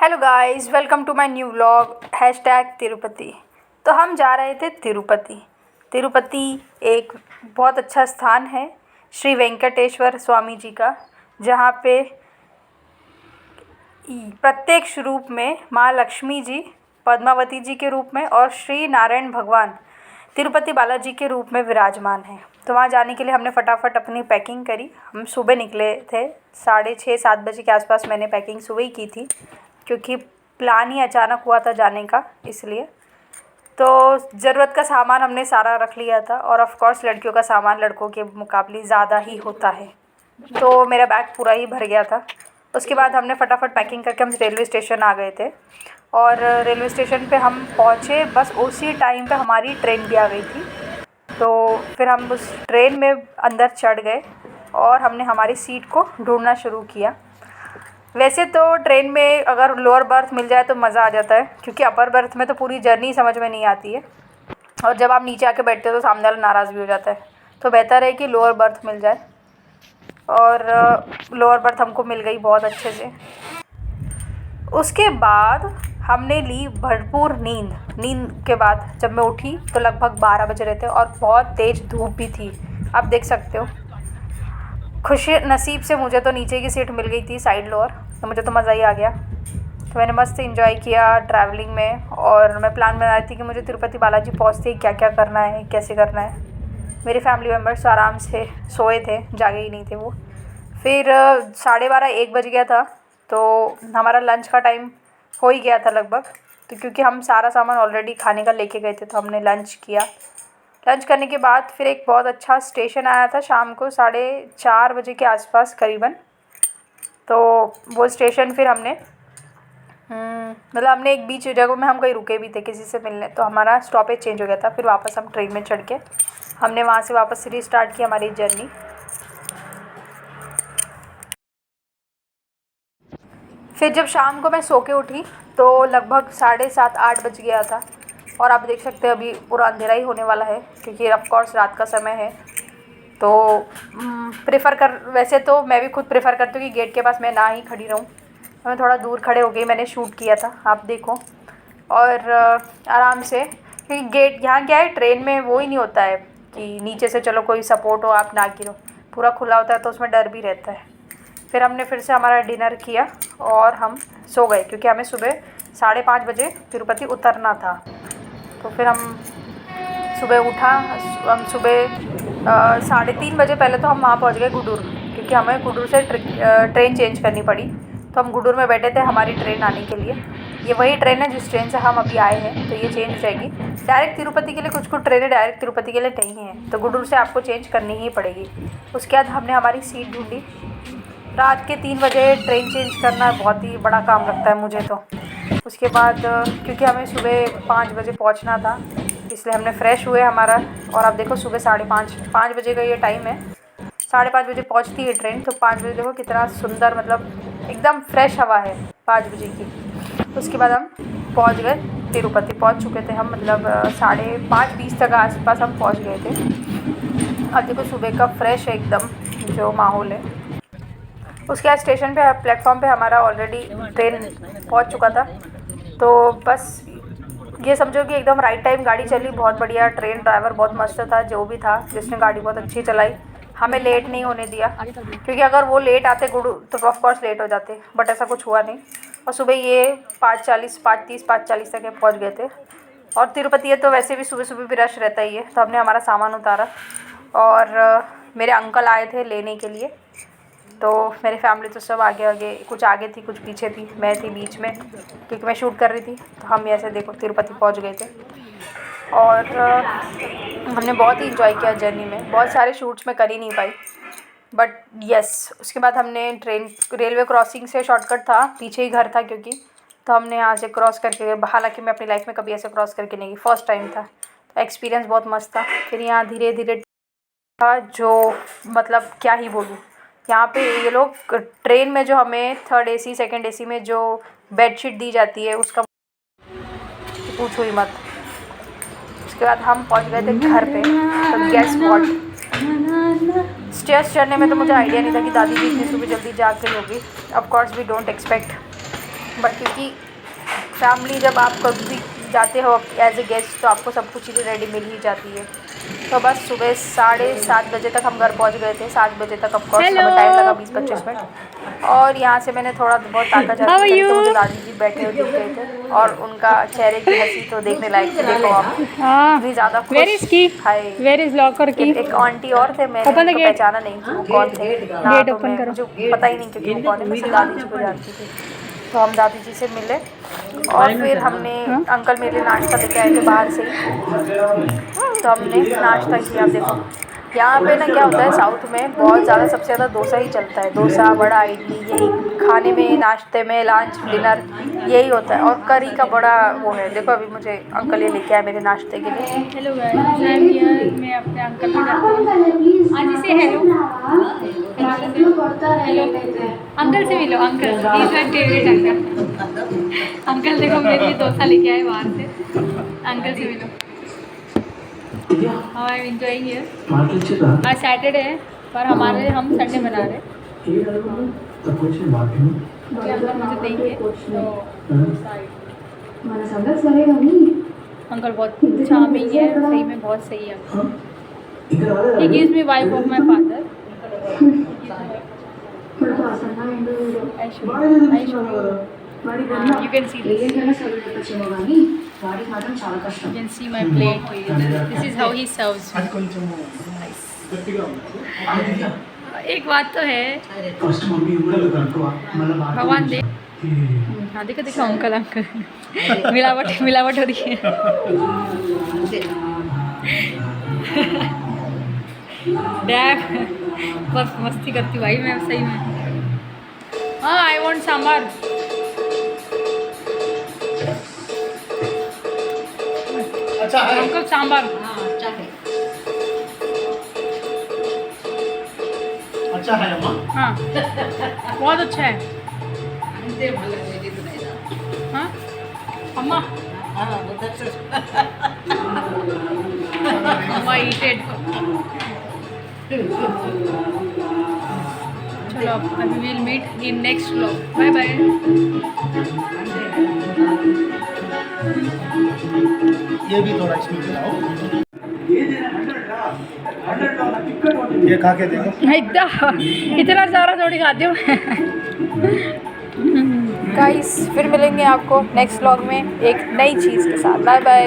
Hello guys, welcome to my new vlog #Tirupati. तो हम जा रहे थे तिरुपति। तिरुपति एक बहुत अच्छा स्थान है श्री वेंकटेश्वर स्वामी जी का, जहाँ पे प्रत्यक्ष रूप में माँ लक्ष्मी जी पद्मावती जी के रूप में और श्री नारायण भगवान तिरुपति बालाजी के रूप में विराजमान हैं। तो वहाँ जाने के लिए हमने फटाफट अपनी पैकिंग करी। हम सुबह निकले थे, 6:30-7 बजे के आसपास मैंने पैकिंग सुबह ही की थी, क्योंकि प्लान ही अचानक हुआ था जाने का, इसलिए। तो ज़रूरत का सामान हमने सारा रख लिया था, और ऑफ़ कोर्स लड़कियों का सामान लड़कों के मुकाबले ज़्यादा ही होता है, तो मेरा बैग पूरा ही भर गया था। उसके बाद हमने फटाफट पैकिंग करके हम रेलवे स्टेशन आ गए थे, और रेलवे स्टेशन पे हम पहुँचे, बस उसी टाइम पे हमारी ट्रेन भी आ गई थी। तो फिर हम उस ट्रेन में अंदर चढ़ गए और हमने हमारी सीट को ढूंढना शुरू किया। वैसे तो ट्रेन में अगर लोअर बर्थ मिल जाए तो मज़ा आ जाता है, क्योंकि अपर बर्थ में तो पूरी जर्नी समझ में नहीं आती है, और जब आप नीचे आके बैठते हो तो सामने वाला नाराज़ भी हो जाता है। तो बेहतर है कि लोअर बर्थ मिल जाए, और लोअर बर्थ हमको मिल गई बहुत अच्छे से। उसके बाद हमने ली भरपूर नींद के बाद जब मैं उठी तो लगभग 12 बज रहे थे, और बहुत तेज़ धूप भी थी, आप देख सकते हो। खुशी नसीब से मुझे तो नीचे की सीट मिल गई थी, साइड लोअर, तो मुझे तो मज़ा ही आ गया। तो मैंने मस्त एंजॉय किया ट्रैवलिंग में, और मैं प्लान बना रही थी कि मुझे तिरुपति बालाजी पहुँचते ही क्या क्या करना है, कैसे करना है। मेरे फैमिली मेम्बर्स आराम से सोए थे, जागे ही नहीं थे वो। फिर 12:30-1 बज गया था, तो हमारा लंच का टाइम हो ही गया था लगभग। तो क्योंकि हम सारा सामान ऑलरेडी खाने का लेके गए थे, तो हमने लंच किया। लंच करने के बाद फिर एक बहुत अच्छा स्टेशन आया था शाम को 4:30 बजे के आसपास करीबन। तो वो स्टेशन फिर हमने मतलब हमने एक बीच जगह में हम कहीं रुके भी थे किसी से मिलने, तो हमारा स्टॉपेज चेंज हो गया था। फिर वापस हम ट्रेन में चढ़ के हमने वहाँ से वापस रीस्टार्ट की हमारी जर्नी। फिर जब शाम को मैं सो के उठी तो लगभग 7:30-8 बज गया था, और आप देख सकते हैं अभी पूरा अंधेरा ही होने वाला है, क्योंकि ऑफ कोर्स रात का समय है। तो वैसे तो मैं भी खुद प्रेफर करती हूँ कि गेट के पास मैं ना ही खड़ी रहूँ। मैं थोड़ा दूर खड़े हो गई, मैंने शूट किया था, आप देखो। और आराम से, क्योंकि गेट यहाँ क्या है, ट्रेन में वो ही नहीं होता है कि नीचे से चलो कोई सपोर्ट हो, आप ना गिरो, पूरा खुला होता है, तो उसमें डर भी रहता है। फिर हमने फिर से हमारा डिनर किया और हम सो गए, क्योंकि हमें सुबह 5:30 बजे तिरुपति उतरना था। तो फिर हम सुबह उठा, हम सुबह 3:30 बजे पहले तो हम वहाँ पहुँच गए गुडूर, क्योंकि हमें गुडूर से ट्रेन चेंज करनी पड़ी। तो हम गुडूर में बैठे थे हमारी ट्रेन आने के लिए। ये वही ट्रेन है जिस ट्रेन से हम अभी आए हैं, तो ये चेंज हो जाएगी डायरेक्ट तिरुपति के लिए। कुछ ट्रेनें डायरेक्ट तिरुपति के लिए नहीं हैं, तो गुडूर से आपको चेंज करनी ही पड़ेगी। उसके बाद हमने हमारी सीट ढूंढी। रात के 3 बजे ट्रेन चेंज करना बहुत ही बड़ा काम लगता है मुझे तो। उसके बाद क्योंकि हमें सुबह 5 बजे पहुंचना था, इसलिए हमने फ्रेश हुए हमारा। और आप देखो सुबह 5:30 बजे का ये टाइम है, 5:30 बजे पहुंचती है ट्रेन। तो 5 बजे देखो कितना सुंदर, मतलब एकदम फ्रेश हवा है 5 बजे की। उसके बाद हम पहुंच गए तिरुपति, पहुंच चुके थे हम, मतलब 5:20 तक आसपास हम पहुंच गए थे। अब देखो सुबह का फ्रेश है एकदम जो माहौल है। उसके बाद स्टेशन पे, प्लेटफॉर्म पे हमारा ऑलरेडी ट्रेन पहुंच चुका था। तो बस ये समझो कि एकदम राइट टाइम गाड़ी चली, बहुत बढ़िया। ट्रेन ड्राइवर बहुत मस्त था, जो भी था, जिसने गाड़ी बहुत अच्छी चलाई, हमें लेट नहीं होने दिया। क्योंकि अगर वो लेट आते गुडू तो ऑफ कोर्स लेट हो जाते, बट ऐसा कुछ हुआ नहीं। और सुबह ये 5:40, 5:30, 5:40 तक पहुँच गए थे। और तिरुपति है तो वैसे भी सुबह सुबह भी रश रहता ही है। तो हमने हमारा सामान उतारा, और मेरे अंकल आए थे लेने के लिए। तो मेरी फैमिली तो सब आगे कुछ आगे थी, कुछ पीछे थी, मैं थी बीच में, क्योंकि मैं शूट कर रही थी। तो हम ऐसे देखो तिरुपति पहुंच गए थे, और हमने बहुत ही इंजॉय किया जर्नी में। बहुत सारे शूट्स मैं कर ही नहीं पाई, बट यस। उसके बाद हमने रेलवे क्रॉसिंग से, शॉर्टकट था, पीछे ही घर था क्योंकि, तो हमने यहाँ से क्रॉस करके, हालांकि मैं अपनी लाइफ में कभी ऐसे क्रॉस करके नहीं गई, फर्स्ट टाइम था। तो एक्सपीरियंस बहुत मस्त था। फिर यहाँ धीरे धीरे था, जो मतलब क्या ही बोलूँ, यहाँ पे ये लोग ट्रेन में जो हमें 3rd AC 2nd AC में जो बेडशीट दी जाती है उसका पूछो ही मत। उसके बाद हम पहुँच गए थे घर पे। तो गेस व्हाट, स्टेयर्स चढ़ने में तो मुझे आइडिया नहीं था कि दादी जी इतनी सुबह जल्दी जाग गई होगी। Of course we don't expect. But क्योंकि फैमिली जब आप कभी जाते हो एज ए गेस्ट तो आपको सब कुछ ही रेडी मिल ही जाती है। तो बस सुबह 7:30 बजे तक हम घर पहुंच गए थे। 7 बजे तक ऑफकोर्स हमें टाइम लगा 20-25 मिनट। और यहाँ से मैंने थोड़ा बहुत ताका झाकी करी तो मुझे दादी जी बैठे हुए दिख गए थे और उनका चेहरे की हंसी तो देखने लायक थी। देखो आप इतनी ज़्यादा खुश। हाय एक आंटी और थे, मैंने उनको पहचाना नहीं कि वो कौन थे। ना तो मैं मुझे पता ही नहीं क्योंकि वो कौन है, मैं दादी जी को जानती थी। तो हम दादी जी से मिले और फिर हमने अंकल मेरे लिए नाश्ता लेके आए थे बाहर से ही, तो हमने नाश्ता किया। आप देखो यहाँ पे ना क्या होता है, साउथ में बहुत ज़्यादा सबसे ज़्यादा डोसा ही चलता है। डोसा, वड़ा, इडली, यही खाने में, नाश्ते में, लंच, डिनर यही होता है। और करी का बड़ा वो है। देखो अभी मुझे अंकल ये लेके आए मेरे नाश्ते के लिए। हेलो गाइस, मैं अपने अंकल के घर आज से हेलो अंकल से मिलो। Uncle is my favourite uncle. Uncle देखो मेरे लिए डोसा लेके आए बाहर से। अंकल से मिलो। How I am enjoying here. आज सैटरडे है पर हम संडे मना रहे हैं। अंकल मुझे देंगे तो अंकल बहुत चार्मिंग है, सही में बहुत सही है। He gives me vibe of my father. You can see this. You can see my plate. This is how he serves me. एक बात तो है, भगवान दे। हाँ देखो देखो अंकल अंकल मिलावट हो रही है। डैब बस मस्ती करती भाई मैं सही में। हाँ आई वांट सांभर। अच्छा है अंकल सांभर। अच्छा है अम्मा। हाँ बहुत अच्छा है। हाँ अम्मा अम्मा ईटेड। चलो अभी will meet in next vlog. Bye bye. ये भी थोड़ा इसमें मिलाओ। ये खा के देखो। इतना सारा थोड़ी खाती हूँ। गाइस फिर मिलेंगे आपको नेक्स्ट व्लॉग में एक नई चीज़ के साथ। Bye bye.